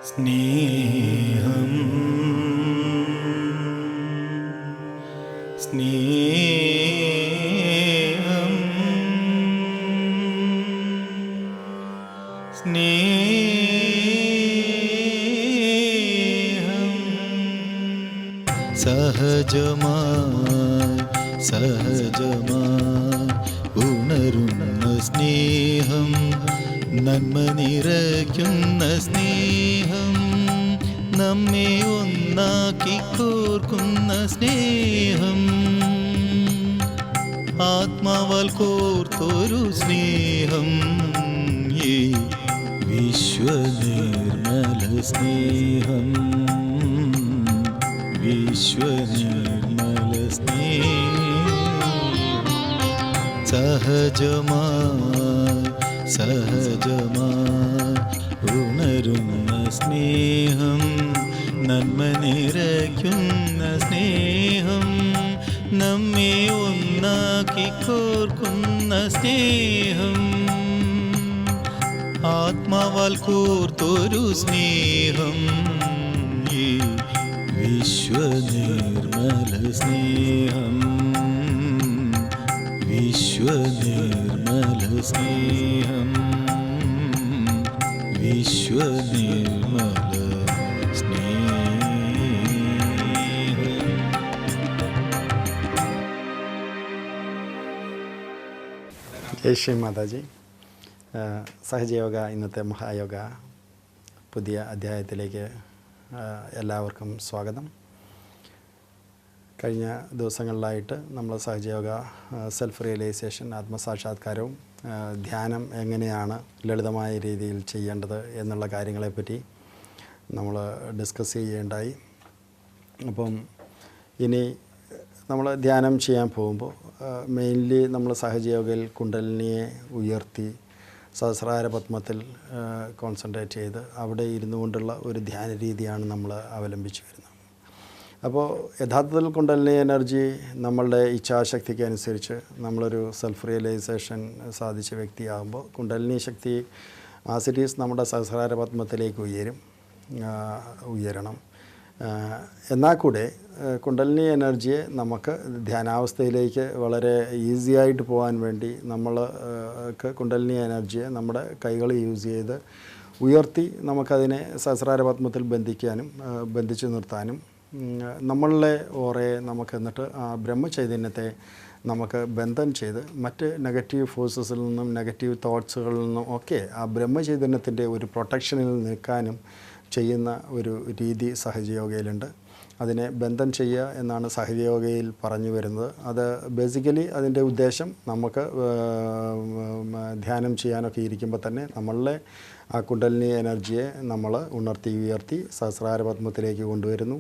സ്നേഹം സ്നേഹം സ്നേഹം സഹജമായി ഉണരുന്ന സ്നേഹം, നന്മ നിറയ്ക്കുന്ന സ്നേഹം, നമ്മെ ഒന്നാക്കി കോർക്കുന്ന സ്നേഹം, ആത്മാവാൽ കോർത്തൊരു സ്നേഹം, ഈ വിശ്വനിർമ്മല സ്നേഹം, വിശ്വനിർമ്മല സ്നേഹം. സഹജമായി ഉണരുന്ന സ്നേഹം, നന്മ നിറയ്ക്കുന്ന സ്നേഹം, നമ്മെ ഒന്നാക്കി കോർക്കുന്ന സ്നേഹം, ആത്മാവാൽ കോർത്തൊരു സ്നേഹം, ഈ വിശ്വനിർമ്മല സ്നേഹം, വിശ്വനിർമ്മല സ്നേഹം, വിശ്വനിർമ്മല സ്നേഹം. ജയ് ശ്രീ മാതാജി. സഹജയോഗ ഇന്നത്തെ മഹായോഗ പുതിയ അധ്യായത്തിലേക്ക് എല്ലാവർക്കും സ്വാഗതം. കഴിഞ്ഞ ദിവസങ്ങളിലായിട്ട് നമ്മൾ സഹജയോഗ, സെൽഫ് റിയലൈസേഷൻ, ആത്മസാക്ഷാത്കാരവും ധ്യാനം എങ്ങനെയാണ് ലളിതമായ രീതിയിൽ ചെയ്യേണ്ടത് എന്നുള്ള കാര്യങ്ങളെപ്പറ്റി നമ്മൾ ഡിസ്കസ് ചെയ്യേണ്ടായി. അപ്പം ഇനി നമ്മൾ ധ്യാനം ചെയ്യാൻ പോകുമ്പോൾ മെയിൻലി നമ്മൾ സഹജയോഗയിൽ കുണ്ടലിനിയെ ഉയർത്തി സഹസ്രാര പത്മത്തിൽ കോൺസെൻട്രേറ്റ് ചെയ്ത് അവിടെ ഇരുന്നു കൊണ്ടുള്ള ഒരു ധ്യാന രീതിയാണ് നമ്മൾ അവലംബിച്ച് വരുന്നത്. അപ്പോൾ യഥാർത്ഥത്തിൽ കുണ്ടലിനി എനർജി നമ്മളുടെ ഇച്ഛാശക്തിക്ക് അനുസരിച്ച് നമ്മളൊരു സെൽഫ് റിയലൈസേഷൻ സാധിച്ച വ്യക്തിയാകുമ്പോൾ കുണ്ടലിനി ശക്തി ആസ് ഇറ്റ് ഈസ് നമ്മുടെ സഹസ്രാര പത്മത്തിലേക്ക് ഉയരണം. എന്നാൽ കൂടെ കുണ്ടലിനി എനർജിയെ നമുക്ക് ധ്യാനാവസ്ഥയിലേക്ക് വളരെ ഈസി ആയിട്ട് പോകാൻ വേണ്ടി നമ്മൾക്ക് കുണ്ടലിനി എനർജിയെ നമ്മുടെ കൈകൾ യൂസ് ചെയ്ത് ഉയർത്തി നമുക്കതിനെ സഹസ്രാര പത്മത്തിൽ ബന്ധിച്ചു നിർത്താനും നമ്മളിലെ ഓറയെ നമുക്ക് എന്നിട്ട് ആ ബ്രഹ്മചൈതന്യത്തെ നമുക്ക് ബന്ധം ചെയ്ത് മറ്റ് നെഗറ്റീവ് ഫോഴ്സസിൽ നിന്നും നെഗറ്റീവ് തോട്ട്സുകളിൽ നിന്നും ഒക്കെ ആ ബ്രഹ്മചൈതന്യത്തിൻ്റെ ഒരു പ്രൊട്ടക്ഷനിൽ നിൽക്കാനും ചെയ്യുന്ന ഒരു രീതി സഹജയോഗയിലുണ്ട്. അതിനെ ബന്ധം ചെയ്യുക എന്നാണ് സഹജയോഗയിൽ പറഞ്ഞു വരുന്നത്. അത് ബേസിക്കലി അതിൻ്റെ ഉദ്ദേശം നമുക്ക് ധ്യാനം ചെയ്യാനൊക്കെ ഇരിക്കുമ്പോൾ തന്നെ നമ്മളിലെ ആ കുണ്ടലിനി എനർജിയെ നമ്മൾ ഉയർത്തി സഹസ്രാര പത്മത്തിലേക്ക് കൊണ്ടുവരുന്നു.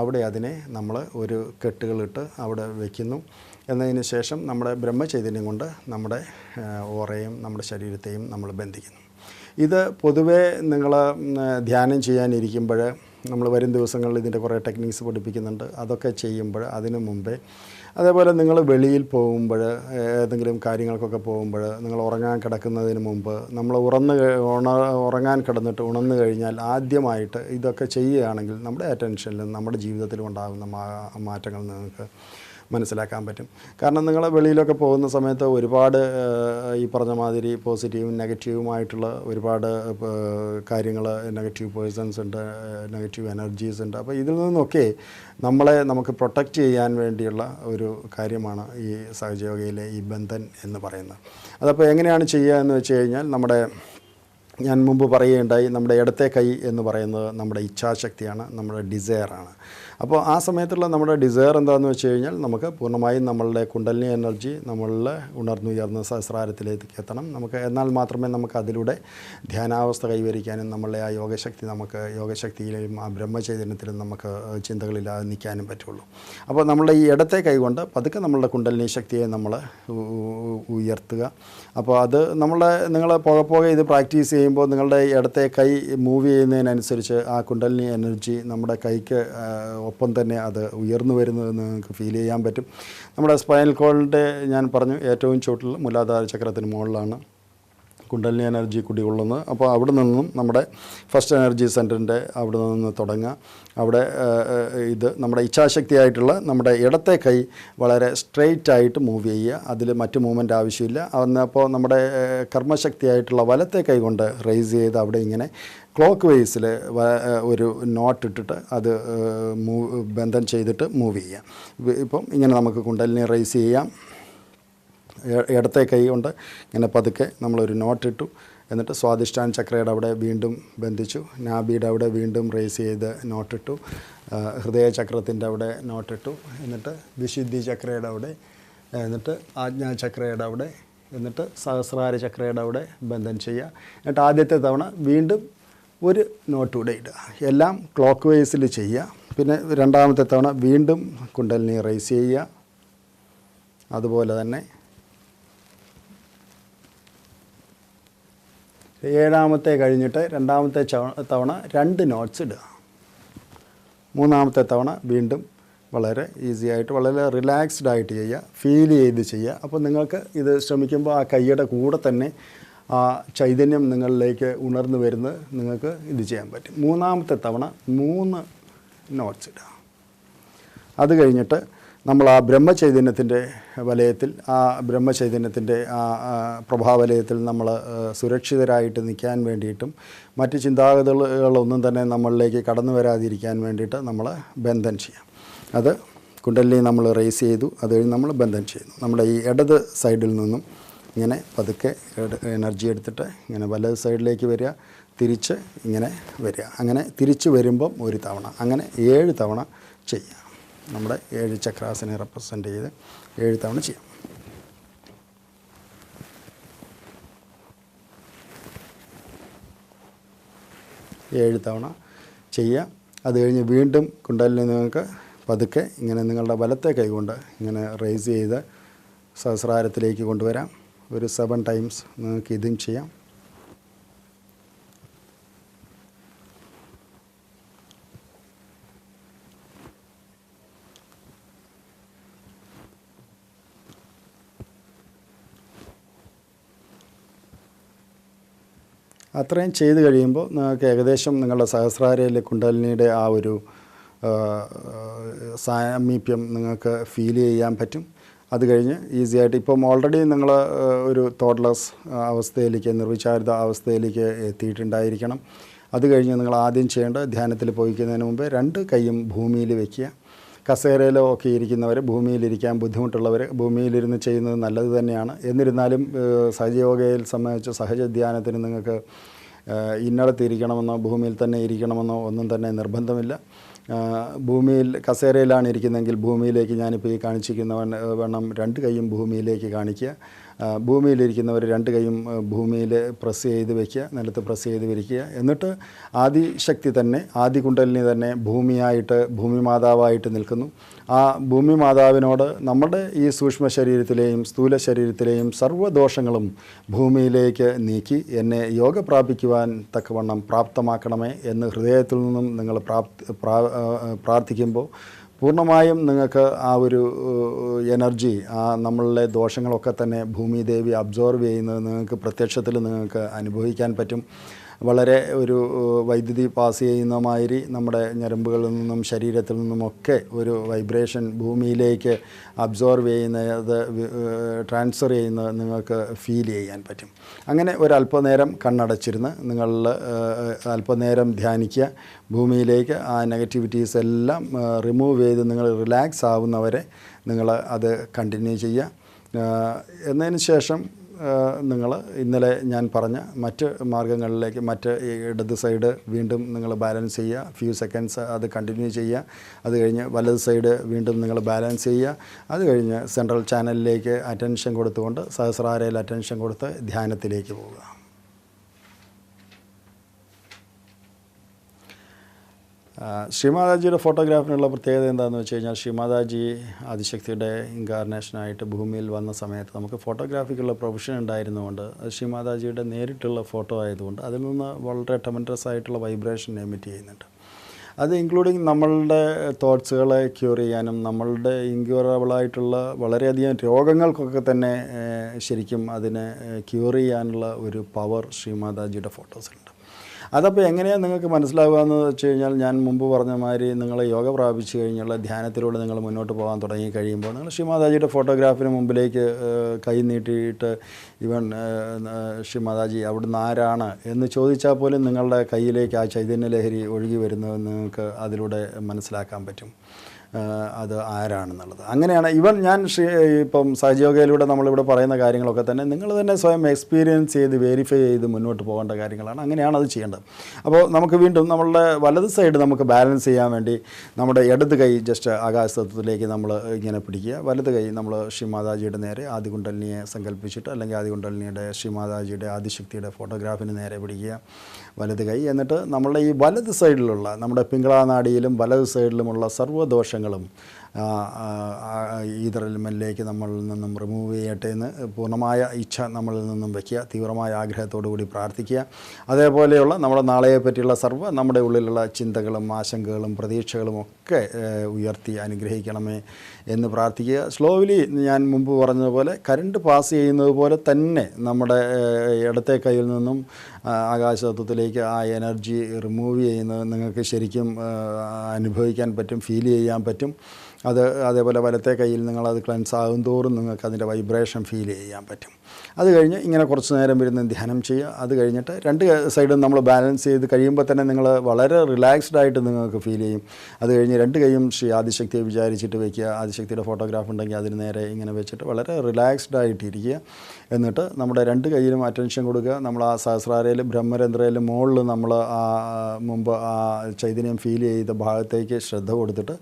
അവിടെ അതിനെ നമ്മൾ ഒരു കെട്ടുകളിട്ട് അവിടെ വയ്ക്കുന്നു. എന്നതിന് ശേഷം നമ്മുടെ ബ്രഹ്മചൈതന്യം കൊണ്ട് നമ്മുടെ ഓറയും നമ്മുടെ ശരീരത്തെയും നമ്മൾ ബന്ധിക്കുന്നു. ഇത് പൊതുവേ നിങ്ങൾ ധ്യാനം ചെയ്യാനിരിക്കുമ്പോൾ നമ്മൾ വരും ദിവസങ്ങളിൽ ഇതിൻ്റെ കുറേ ടെക്നിക്സ് പഠിപ്പിക്കുന്നുണ്ട്. അതൊക്കെ ചെയ്യുമ്പോൾ അതിനു മുമ്പേ, അതേപോലെ നിങ്ങൾ വെളിയിൽ പോകുമ്പോൾ, ഏതെങ്കിലും കാര്യങ്ങൾക്കൊക്കെ പോകുമ്പോൾ, നിങ്ങൾ ഉറങ്ങാൻ കിടക്കുന്നതിന് മുമ്പ്, നമ്മൾ ഉറങ്ങാൻ കിടന്നിട്ട് ഉണർന്നു കഴിഞ്ഞാൽ ആദ്യമായിട്ട് ഇതൊക്കെ ചെയ്യുകയാണെങ്കിൽ നമ്മുടെ അറ്റൻഷനിലും നമ്മുടെ ജീവിതത്തിലും ഉണ്ടാകുന്ന മാറ്റങ്ങൾ നിങ്ങൾക്ക് മനസ്സിലാക്കാൻ പറ്റും. കാരണം നിങ്ങൾ വെളിയിലൊക്കെ പോകുന്ന സമയത്ത് ഒരുപാട് ഈ പറഞ്ഞ മാതിരി പോസിറ്റീവും നെഗറ്റീവുമായിട്ടുള്ള ഒരുപാട് കാര്യങ്ങൾ, നെഗറ്റീവ് പേഴ്സൺസ് ഉണ്ട്, നെഗറ്റീവ് എനർജീസ് ഉണ്ട്. അപ്പോൾ ഇതിൽ നിന്നൊക്കെ നമുക്ക് പ്രൊട്ടക്റ്റ് ചെയ്യാൻ വേണ്ടിയുള്ള ഒരു കാര്യമാണ് ഈ സഹജയോഗയിലെ ഈ ബന്ധൻ എന്ന് പറയുന്നത്. അതപ്പോൾ എങ്ങനെയാണ് ചെയ്യുക എന്ന് വെച്ച് കഴിഞ്ഞാൽ, ഞാൻ മുമ്പ് പറയുകയുണ്ടായി, നമ്മുടെ ഇടത്തെ കൈ എന്ന് പറയുന്നത് നമ്മുടെ ഇച്ഛാശക്തിയാണ്, നമ്മുടെ ഡിസയറാണ്. അപ്പോൾ ആ സമയത്തുള്ള നമ്മുടെ ഡിസയർ എന്താണെന്ന് വെച്ച് കഴിഞ്ഞാൽ, നമുക്ക് പൂർണ്ണമായും നമ്മളുടെ കുണ്ടലിനി എനർജി നമ്മളിൽ ഉയർന്ന സഹസ്രാരത്തിലേക്ക് എത്തണം. എന്നാൽ മാത്രമേ നമുക്ക് അതിലൂടെ ധ്യാനാവസ്ഥ കൈവരിക്കാനും നമ്മളുടെ ആ യോഗശക്തിയിലെയും ആ ബ്രഹ്മചൈതന്യത്തിലും നമുക്ക് ചിന്തകളില്ലാതെ നിൽക്കാനും പറ്റുള്ളൂ. അപ്പോൾ നമ്മളുടെ ഈ ഇടത്തെ കൈ കൊണ്ട് പതുക്കെ നമ്മളുടെ കുണ്ടലിനി ശക്തിയെ നമ്മൾ ഉയർത്തുക. അപ്പോൾ അത് നിങ്ങൾ പോകെ ഇത് പ്രാക്ടീസ് ചെയ്യുമ്പോൾ നിങ്ങളുടെ ഇടത്തെ കൈ മൂവ് ചെയ്യുന്നതിനനുസരിച്ച് ആ കുണ്ടലിനി എനർജി നമ്മുടെ കൈക്ക് ഒപ്പം തന്നെ അത് ഉയർന്നു വരുന്നതെന്ന് നിങ്ങൾക്ക് ഫീൽ ചെയ്യാൻ പറ്റും. നമ്മുടെ സ്പൈനൽ കോഡിൻ്റെ ഞാൻ പറഞ്ഞു ഏറ്റവും ചുവട്ടിൽ മൂലാധാര ചക്രത്തിന് മുകളിലാണ് കുണ്ടലിനി എനർജി കുടികൊള്ളുന്നത്. അപ്പോൾ അവിടെ നിന്നും നമ്മുടെ ഫസ്റ്റ് എനർജി സെൻറ്ററിൻ്റെ അവിടെ നിന്ന് തുടങ്ങുക. അവിടെ ഇത് നമ്മുടെ ഇച്ഛാശക്തിയായിട്ടുള്ള നമ്മുടെ ഇടത്തെ കൈ വളരെ സ്ട്രെയിറ്റ് ആയിട്ട് മൂവ് ചെയ്യുക. അതിൽ മറ്റ് മൂവ്മെൻ്റ് ആവശ്യമില്ല. അപ്പോൾ നമ്മുടെ കർമ്മശക്തിയായിട്ടുള്ള വലത്തെ കൈ കൊണ്ട് റേസ് ചെയ്ത് അവിടെ ഇങ്ങനെ ക്ലോക്ക് വൈസിൽ ഒരു നോട്ട് ഇട്ടിട്ട് അത് ബന്ധം ചെയ്തിട്ട് മൂവ് ചെയ്യാം. ഇപ്പം ഇങ്ങനെ നമുക്ക് കുണ്ടലിനി റേസ് ചെയ്യാം. ഇടത്തെ കൈ കൊണ്ട് ഇങ്ങനെ പതുക്കെ നമ്മളൊരു നോട്ട് ഇട്ടു. എന്നിട്ട് സ്വാധിഷ്ഠാന ചക്രയുടെ അവിടെ വീണ്ടും ബന്ധിച്ചു. നാഭിയുടെ അവിടെ വീണ്ടും റേസ് ചെയ്ത് നോട്ടിട്ടു. ഹൃദയചക്രത്തിൻ്റെ അവിടെ നോട്ടിട്ടു. എന്നിട്ട് വിശുദ്ധി ചക്രയുടെ അവിടെ, എന്നിട്ട് ആജ്ഞാചക്രയുടെ അവിടെ, എന്നിട്ട് സഹസ്രാര ചക്രയുടെ അവിടെ ബന്ധം ചെയ്യുക. എന്നിട്ട് ആദ്യത്തെ തവണ വീണ്ടും ഒരു നോട്ട് കൂടെ ഇടുക. എല്ലാം ക്ലോക്ക് വൈസിൽ ചെയ്യുക. പിന്നെ രണ്ടാമത്തെ തവണ വീണ്ടും കുണ്ടലിനി റേസ് ചെയ്യുക. അതുപോലെ തന്നെ ഏഴാമത്തെ കഴിഞ്ഞിട്ട് രണ്ടാമത്തെ തവണ 2 നോട്ട്സ് ഇടുക. മൂന്നാമത്തെ തവണ വീണ്ടും വളരെ ഈസി ആയിട്ട് വളരെ റിലാക്സ്ഡ് ആയിട്ട് ചെയ്യുക, ഫീൽ ചെയ്ത് ചെയ്യുക. അപ്പോൾ നിങ്ങൾക്ക് ഇത് ശ്രമിക്കുമ്പോൾ ആ കൈയുടെ കൂടെ തന്നെ ആ ചൈതന്യം നിങ്ങളിലേക്ക് ഉണർന്നു വരുന്നത് നിങ്ങൾക്ക് ഇത് ചെയ്യാൻ പറ്റും. മൂന്നാമത്തെ തവണ 3 നോട്ട്സ് ഇടുക. അത് കഴിഞ്ഞിട്ട് നമ്മൾ ആ ബ്രഹ്മചൈതന്യത്തിൻ്റെ വലയത്തിൽ, ആ ബ്രഹ്മചൈതന്യത്തിൻ്റെ ആ പ്രഭാവലയത്തിൽ നമ്മൾ സുരക്ഷിതരായിട്ട് നിൽക്കാൻ വേണ്ടിയിട്ടും മറ്റ് ചിന്താഗതികളൊന്നും തന്നെ നമ്മളിലേക്ക് കടന്നു വരാതിരിക്കാൻ വേണ്ടിയിട്ട് നമ്മൾ ബന്ധം ചെയ്യാം. അത് കുണ്ടലിനി നമ്മൾ റേസ് ചെയ്തു. അത് കഴിഞ്ഞ് നമ്മൾ ബന്ധം ചെയ്യുന്നു. നമ്മുടെ ഈ ഇടത് സൈഡിൽ നിന്നും ഇങ്ങനെ പതുക്കെ എനർജി എടുത്തിട്ട് ഇങ്ങനെ വലത് സൈഡിലേക്ക് വരിക, തിരിച്ച് ഇങ്ങനെ വരിക. അങ്ങനെ തിരിച്ച് വരുമ്പം ഒരു തവണ, അങ്ങനെ 7 തവണ ചെയ്യാം. നമ്മുടെ 7 ചക്രാസിനെ റെപ്രസെൻ്റ് ചെയ്ത് 7 തവണ ചെയ്യാം. ഏഴ് തവണ ചെയ്യുക. അത് കഴിഞ്ഞ് വീണ്ടും കുണ്ടലിനി നിങ്ങൾക്ക് പതുക്കെ ഇങ്ങനെ നിങ്ങളുടെ വലത്തെ കൈകൊണ്ട് ഇങ്ങനെ റേസ് ചെയ്ത് സഹസ്രാരത്തിലേക്ക് കൊണ്ടുവരാം. ഒരു 7 ടൈംസ് നിങ്ങൾക്ക് ഇതും ചെയ്യാം. അത്രയും ചെയ്ത് കഴിയുമ്പോൾ നിങ്ങൾക്ക് ഏകദേശം നിങ്ങളുടെ സഹസ്രാരയിലെ കുണ്ടലിനിയുടെ ആ ഒരു സാമീപ്യം നിങ്ങൾക്ക് ഫീൽ ചെയ്യാൻ പറ്റും. അത് കഴിഞ്ഞ് ഈസി ആയിട്ട് ഇപ്പം ഓൾറെഡി നിങ്ങൾ ഒരു തോട്ട്ലെസ് അവസ്ഥയിലേക്ക്, നിർവിചാരിത അവസ്ഥയിലേക്ക് എത്തിയിട്ടുണ്ടായിരിക്കണം. അത് കഴിഞ്ഞ് നിങ്ങൾ ആദ്യം ചെയ്യേണ്ട, ധ്യാനത്തിൽ പോയിക്കുന്നതിന് മുമ്പ് 2 കൈയും ഭൂമിയിൽ വയ്ക്കുക. കസേരയിലോ ഒക്കെ ഇരിക്കുന്നവർ, ഭൂമിയിലിരിക്കാൻ ബുദ്ധിമുട്ടുള്ളവർ ഭൂമിയിലിരുന്ന് ചെയ്യുന്നത് നല്ലത് തന്നെയാണ്. എന്നിരുന്നാലും സഹജയോഗയിൽ സംബന്ധിച്ച് സഹജ ധ്യാനത്തിന് നിങ്ങൾക്ക് ഇന്നടത്ത് ഇരിക്കണമെന്നോ ഭൂമിയിൽ തന്നെ ഇരിക്കണമെന്നോ ഒന്നും തന്നെ നിർബന്ധമില്ല. ഭൂമിയിൽ കസേരയിലാണ് ഇരിക്കുന്നതെങ്കിൽ ഭൂമിയിലേക്ക്, ഞാനിപ്പോൾ ഈ കാണിച്ചിരിക്കുന്ന വണ്ണം 2 കൈയും ഭൂമിയിലേക്ക് കാണിക്കുക. ഭൂമിയിലിരിക്കുന്നവർ 2 കൈയും ഭൂമിയിൽ പ്രസ് ചെയ്ത് വയ്ക്കുക, നിലത്ത് പ്രസ് ചെയ്ത് വിരിക്കുക. എന്നിട്ട് ആദിശക്തി തന്നെ, ആദി കുണ്ടലിനി തന്നെ ഭൂമിയായിട്ട്, ഭൂമി മാതാവായിട്ട് നിൽക്കുന്നു. ആ ഭൂമി മാതാവിനോട് നമ്മുടെ ഈ സൂക്ഷ്മ ശരീരത്തിലെയും സ്ഥൂല ശരീരത്തിലെയും സർവ്വദോഷങ്ങളും ഭൂമിയിലേക്ക് നീക്കി എന്നെ യോഗ പ്രാപിക്കുവാൻ തക്കവണ്ണം പ്രാപ്തമാക്കണമേ എന്ന് ഹൃദയത്തിൽ നിന്നും നിങ്ങൾ പ്രാർത്ഥിക്കുമ്പോൾ പൂർണ്ണമായും നിങ്ങൾക്ക് ആ ഒരു എനർജി, ആ നമ്മളുടെ ദോഷങ്ങളൊക്കെ തന്നെ ഭൂമിദേവി അബ്സോർവ് ചെയ്യുന്നത് നിങ്ങൾക്ക് പ്രത്യക്ഷത്തിൽ നിങ്ങൾക്ക് അനുഭവിക്കാൻ പറ്റും. വളരെ ഒരു വൈദ്യുതി പാസ് ചെയ്യുന്ന മാതിരി നമ്മുടെ ഞരമ്പുകളിൽ നിന്നും ശരീരത്തിൽ നിന്നുമൊക്കെ ഒരു വൈബ്രേഷൻ ഭൂമിയിലേക്ക് അബ്സോർവ് ചെയ്യുന്നത്, ട്രാൻസ്ഫർ ചെയ്യുന്നത് നിങ്ങൾക്ക് ഫീൽ ചെയ്യാൻ പറ്റും. അങ്ങനെ ഒരു അല്പനേരം കണ്ണടച്ചിരുന്ന് നിങ്ങൾ അല്പനേരം ധ്യാനിക്കുക. ഭൂമിയിലേക്ക് ആ നെഗറ്റിവിറ്റീസ് എല്ലാം റിമൂവ് ചെയ്ത് നിങ്ങൾ റിലാക്സ് ആവുന്നവരെ നിങ്ങൾ അത് കണ്ടിന്യൂ ചെയ്യുക. എന്നതിന് ശേഷം നിങ്ങൾ ഇന്നലെ ഞാൻ പറഞ്ഞ മറ്റ് മാർഗ്ഗങ്ങളിലേക്ക്, മറ്റ് ഇടത് സൈഡ് വീണ്ടും നിങ്ങൾ ബാലൻസ് ചെയ്യുക. ഫ്യൂ സെക്കൻഡ്സ് അത് കണ്ടിന്യൂ ചെയ്യുക. അത് കഴിഞ്ഞ് വലത് സൈഡ് വീണ്ടും നിങ്ങൾ ബാലൻസ് ചെയ്യുക. അത് കഴിഞ്ഞ് സെൻട്രൽ ചാനലിലേക്ക് അറ്റൻഷൻ കൊടുത്തുകൊണ്ട് സഹസ്രാരയിൽ അറ്റൻഷൻ കൊടുത്ത് ധ്യാനത്തിലേക്ക് പോവുക. ശ്രീമാതാജിയുടെ ഫോട്ടോഗ്രാഫിനുള്ള പ്രത്യേകത എന്താണെന്ന് വെച്ച് കഴിഞ്ഞാൽ, ശ്രീമാതാജി ആദിശക്തിയുടെ ഇൻകാർണേഷനായിട്ട് ഭൂമിയിൽ വന്ന സമയത്ത് നമുക്ക് ഫോട്ടോഗ്രാഫിക്കുള്ള പ്രൊഫഷൻ ഉണ്ടായിരുന്നുകൊണ്ട്, അത് ശ്രീമാതാജിയുടെ നേരിട്ടുള്ള ഫോട്ടോ ആയതുകൊണ്ട് അതിൽ നിന്ന് വളരെ ട്രമൻഡസ് ആയിട്ടുള്ള വൈബ്രേഷൻ എമിറ്റ് ചെയ്യുന്നുണ്ട്. അത് ഇൻക്ലൂഡിങ് നമ്മളുടെ തോട്ട്സുകളെ ക്യൂർ ചെയ്യാനും നമ്മളുടെ ഇൻക്യൂറബിളായിട്ടുള്ള വളരെയധികം രോഗങ്ങൾക്കൊക്കെ തന്നെ ശരിക്കും അതിനെ ക്യൂർ ചെയ്യാനുള്ള ഒരു പവർ ശ്രീമാതാജിയുടെ ഫോട്ടോസിലുണ്ട്. അതപ്പോൾ എങ്ങനെയാണ് നിങ്ങൾക്ക് മനസ്സിലാവുകയെന്ന് വെച്ച് കഴിഞ്ഞാൽ, ഞാൻ മുമ്പ് പറഞ്ഞ മാതിരി നിങ്ങൾ യോഗ പ്രാപിച്ചു കഴിഞ്ഞുള്ള ധ്യാനത്തിലൂടെ നിങ്ങൾ മുന്നോട്ട് പോകാൻ തുടങ്ങി കഴിയുമ്പോൾ നിങ്ങൾ ശ്രീമാതാജിയുടെ ഫോട്ടോഗ്രാഫിന് മുമ്പിലേക്ക് കൈ നീട്ടിയിട്ട് ഇവൻ ശ്രീമാതാജി അവിടുന്ന് ആരാണ് എന്ന് ചോദിച്ചാൽ പോലും നിങ്ങളുടെ കയ്യിലേക്ക് ആ ചൈതന്യലഹരി ഒഴുകി വരുന്നത് നിങ്ങൾക്ക് അതിലൂടെ മനസ്സിലാക്കാൻ പറ്റും അത് ആരാണെന്നുള്ളത്. അങ്ങനെയാണ് ഞാൻ ഇപ്പം സഹജയോഗയിലൂടെ നമ്മളിവിടെ പറയുന്ന കാര്യങ്ങളൊക്കെ തന്നെ നിങ്ങൾ തന്നെ സ്വയം എക്സ്പീരിയൻസ് ചെയ്ത് വെരിഫൈ ചെയ്ത് മുന്നോട്ട് പോകേണ്ട കാര്യങ്ങളാണ്. അങ്ങനെയാണ് അത് ചെയ്യേണ്ടത്. അപ്പോൾ നമുക്ക് വീണ്ടും നമ്മളുടെ വലത് സൈഡ് നമുക്ക് ബാലൻസ് ചെയ്യാൻ വേണ്ടി നമ്മുടെ ഇടത് കൈ ജസ്റ്റ് ആകാശതത്വത്തിലേക്ക് നമ്മൾ ഇങ്ങനെ പിടിക്കുക. വലത് കൈ നമ്മൾ ശ്രീമാതാജിയുടെ നേരെ ആദികുണ്ടലിനിയെ സങ്കല്പിച്ചിട്ട്, അല്ലെങ്കിൽ ആദികുണ്ടലിനിയുടെ ശ്രീമാതാജിയുടെ ആദിശക്തിയുടെ ഫോട്ടോഗ്രാഫിന് നേരെ പിടിക്കുക വലത് കൈ. എന്നിട്ട് നമ്മളുടെ ഈ വലത് സൈഡിലുള്ള നമ്മുടെ പിംഗളാനാഡിയിലും വലത് സൈഡിലുമുള്ള സർവ്വദോഷങ്ങളും ഈതറലിമലിലേക്ക് നമ്മളിൽ നിന്നും റിമൂവ് ചെയ്യട്ടെ എന്ന് പൂർണ്ണമായ ഇച്ഛ നമ്മളിൽ നിന്നും വയ്ക്കുക. തീവ്രമായ ആഗ്രഹത്തോടു കൂടി പ്രാർത്ഥിക്കുക. അതേപോലെയുള്ള നമ്മുടെ നാളെയെ പറ്റിയുള്ള നമ്മുടെ ഉള്ളിലുള്ള ചിന്തകളും ആശങ്കകളും പ്രതീക്ഷകളും ഒക്കെ ഉയർത്തി അനുഗ്രഹിക്കണമേ എന്ന് പ്രാർത്ഥിക്കുക. സ്ലോലി ഞാൻ മുമ്പ് പറഞ്ഞതുപോലെ കറണ്ട് പാസ് ചെയ്യുന്നത് പോലെ തന്നെ നമ്മുടെ ഇടത്തെ കയ്യിൽ നിന്നും ആകാശതത്വത്തിലേക്ക് ആ എനർജി റിമൂവ് ചെയ്യുന്നത് നിങ്ങൾക്ക് ശരിക്കും അനുഭവിക്കാൻ പറ്റും, ഫീൽ ചെയ്യാൻ പറ്റും. അതേപോലെ വലത്തെ കയ്യിൽ നിങ്ങളത് ക്ലെൻസ് ആകും തോറും നിങ്ങൾക്ക് അതിൻ്റെ വൈബ്രേഷൻ ഫീൽ ചെയ്യാൻ പറ്റും. അത് കഴിഞ്ഞ് ഇങ്ങനെ കുറച്ച് നേരം ഇരുന്ന് ധ്യാനം ചെയ്യുക. അത് കഴിഞ്ഞിട്ട് രണ്ട് സൈഡും നമ്മൾ ബാലൻസ് ചെയ്ത് കഴിയുമ്പോൾ തന്നെ നിങ്ങൾ വളരെ റിലാക്സ്ഡ് ആയിട്ട് നിങ്ങൾക്ക് ഫീൽ ചെയ്യും. അത് കഴിഞ്ഞ് രണ്ട് കൈയും ശ്രീ ആദിശക്തിയെ വിചാരിച്ചിട്ട് വയ്ക്കുക. ആദിശക്തിയുടെ ഫോട്ടോഗ്രാഫ് ഉണ്ടെങ്കിൽ അതിന് നേരെ ഇങ്ങനെ വെച്ചിട്ട് വളരെ റിലാക്സ്ഡ് ആയിട്ടിരിക്കുക. എന്നിട്ട് നമ്മുടെ രണ്ട് കൈയിലും അറ്റൻഷൻ കൊടുക്കുക. നമ്മൾ ആ സഹസ്രാരയിലും ബ്രഹ്മരന്ധ്രയിലും മുകളിൽ നമ്മൾ മുമ്പ് ആ ചൈതന്യം ഫീൽ ചെയ്ത ഭാഗത്തേക്ക് ശ്രദ്ധ കൊടുത്തിട്ട്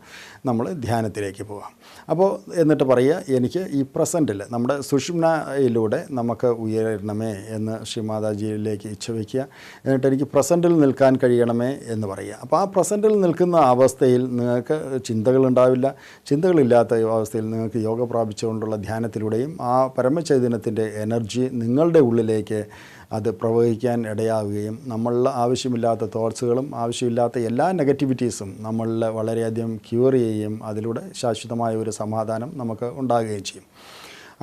നമ്മൾ ധ്യാനത്തിലേക്ക് പോകാം. അപ്പോൾ എന്നിട്ട് പറയുക, എനിക്ക് ഈ പ്രസൻറ്റിൽ നമ്മുടെ സുഷുമ്നയിലൂടെ നമുക്ക് ഉയരണമേ എന്ന് ശ്രീമാതാജിയിലേക്ക് ഇച്ഛ വയ്ക്കുക. എന്നിട്ട് എനിക്ക് പ്രസൻറ്റിൽ നിൽക്കാൻ കഴിയണമേ എന്ന് പറയുക. അപ്പോൾ ആ പ്രസൻറ്റിൽ നിൽക്കുന്ന അവസ്ഥയിൽ നിങ്ങൾക്ക് ചിന്തകളുണ്ടാവില്ല. ചിന്തകളില്ലാത്ത അവസ്ഥയിൽ നിങ്ങൾക്ക് യോഗ പ്രാപിച്ചുകൊണ്ടുള്ള ധ്യാനത്തിലൂടെയും ആ പരമചൈതന്യത്തിൻ്റെ എനർജി നിങ്ങളുടെ ഉള്ളിലേക്ക് അത് പ്രവഹിക്കാൻ ഇടയാവുകയും നമ്മളിൽ ആവശ്യമില്ലാത്ത തോട്ട്സുകളും ആവശ്യമില്ലാത്ത എല്ലാ നെഗറ്റിവിറ്റീസും നമ്മളിൽ വളരെയധികം ക്യൂർ ചെയ്യുകയും അതിലൂടെ ശാശ്വതമായ ഒരു സമാധാനം നമുക്ക് ഉണ്ടാകുകയും ചെയ്യും.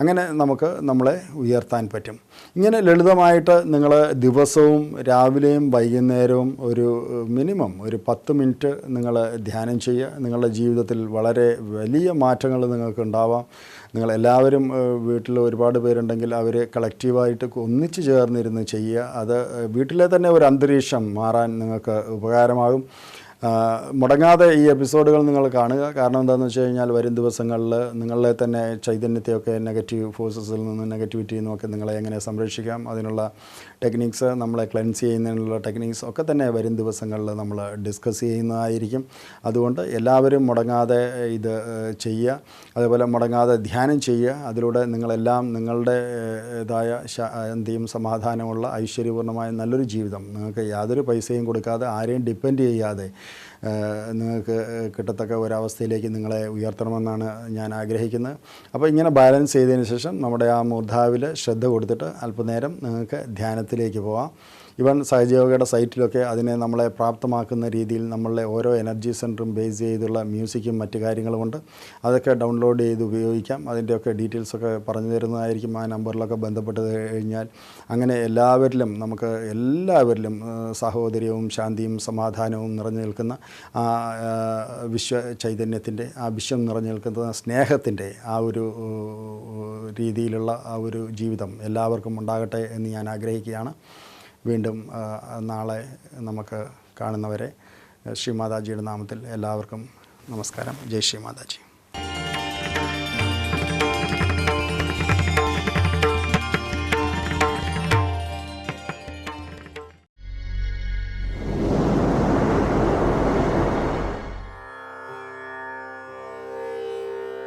അങ്ങനെ നമുക്ക് നമ്മളെ ഉയർത്താൻ പറ്റും. ഇങ്ങനെ ലളിതമായിട്ട് നിങ്ങൾ ദിവസവും രാവിലെയും വൈകുന്നേരവും ഒരു മിനിമം ഒരു 10 മിനിറ്റ് നിങ്ങൾ ധ്യാനം ചെയ്യുക. നിങ്ങളുടെ ജീവിതത്തിൽ വളരെ വലിയ മാറ്റങ്ങൾ നിങ്ങൾക്ക് ഉണ്ടാവാം. നിങ്ങളെല്ലാവരും വീട്ടിൽ ഒരുപാട് പേരുണ്ടെങ്കിൽ അവർ കളക്റ്റീവായിട്ട് ഒന്നിച്ച് ചേർന്നിരുന്ന് ചെയ്യുക. അത് വീട്ടിലെ തന്നെ ഒരു അന്തരീക്ഷം മാറാൻ നിങ്ങൾക്ക് ഉപകാരമാകും. മുടങ്ങാതെ ഈ എപ്പിസോഡുകൾ നിങ്ങൾ കാണുക. കാരണം എന്താണെന്ന് വെച്ച് കഴിഞ്ഞാൽ വരും ദിവസങ്ങളിൽ നിങ്ങളെ തന്നെ ചൈതന്യത്തെയൊക്കെ നെഗറ്റീവ് ഫോഴ്സസിൽ നിന്നും നെഗറ്റിവിറ്റിയിൽ നിന്നൊക്കെ നിങ്ങളെ എങ്ങനെ സംരക്ഷിക്കാം, അതിനുള്ള ടെക്നിക്സ്, നമ്മളെ ക്ലെൻസ് ചെയ്യുന്നതിനുള്ള ടെക്നിക്സ് ഒക്കെ തന്നെ വരും ദിവസങ്ങളിൽ നമ്മൾ ഡിസ്കസ് ചെയ്യുന്നതായിരിക്കും. അതുകൊണ്ട് എല്ലാവരും മുടങ്ങാതെ ഇത് ചെയ്യുക. അതേപോലെ മുടങ്ങാതെ ധ്യാനം ചെയ്യുക. അതിലൂടെ നിങ്ങളെല്ലാം നിങ്ങളുടേതായ ശാന്തിയും സമാധാനമുള്ള ഐശ്വര്യപൂർണ്ണമായ നല്ലൊരു ജീവിതം നിങ്ങൾക്ക് യാതൊരു പൈസയും കൊടുക്കാതെ ആരെയും ഡിപ്പെൻഡ് ചെയ്യാതെ നിങ്ങൾക്ക് കിട്ടത്തക്ക ഒരവസ്ഥയിലേക്ക് നിങ്ങളെ ഉയർത്തണമെന്നാണ് ഞാൻ ആഗ്രഹിക്കുന്നത്. അപ്പോൾ ഇങ്ങനെ ബാലൻസ് ചെയ്തതിന് ശേഷം നമ്മുടെ ആ മൂർധാവിൽ ശ്രദ്ധ കൊടുത്തിട്ട് അല്പനേരം നിങ്ങൾക്ക് ധ്യാനത്തിലേക്ക് പോവാം. ഇവൻ സഹജയോഗയുടെ സൈറ്റിലൊക്കെ അതിനെ നമ്മളെ പ്രാപ്തമാക്കുന്ന രീതിയിൽ നമ്മളുടെ ഓരോ എനർജി സെൻറ്ററും ബേസ് ചെയ്തുള്ള മ്യൂസിക്കും മറ്റു കാര്യങ്ങളുമുണ്ട്. അതൊക്കെ ഡൗൺലോഡ് ചെയ്ത് ഉപയോഗിക്കാം. അതിൻ്റെയൊക്കെ ഡീറ്റെയിൽസൊക്കെ പറഞ്ഞു തരുന്നതായിരിക്കും. ആ നമ്പറിലൊക്കെ ബന്ധപ്പെട്ട് കഴിഞ്ഞാൽ അങ്ങനെ എല്ലാവരിലും സാഹോദര്യവും ശാന്തിയും സമാധാനവും നിറഞ്ഞു നിൽക്കുന്ന ആ വിശ്വ ചൈതന്യത്തിൻ്റെ, ആ വിശ്വം നിറഞ്ഞു നിൽക്കുന്ന സ്നേഹത്തിൻ്റെ ആ ഒരു രീതിയിലുള്ള ആ ഒരു ജീവിതം എല്ലാവർക്കും ഉണ്ടാകട്ടെ എന്ന് ഞാൻ ആഗ്രഹിക്കുകയാണ്. വീണ്ടും നാളെ നമുക്ക് കാണുന്നവരെ ശ്രീമാതാജിയുടെ നാമത്തിൽ എല്ലാവർക്കും നമസ്കാരം. ജയ് ശ്രീമാതാജി.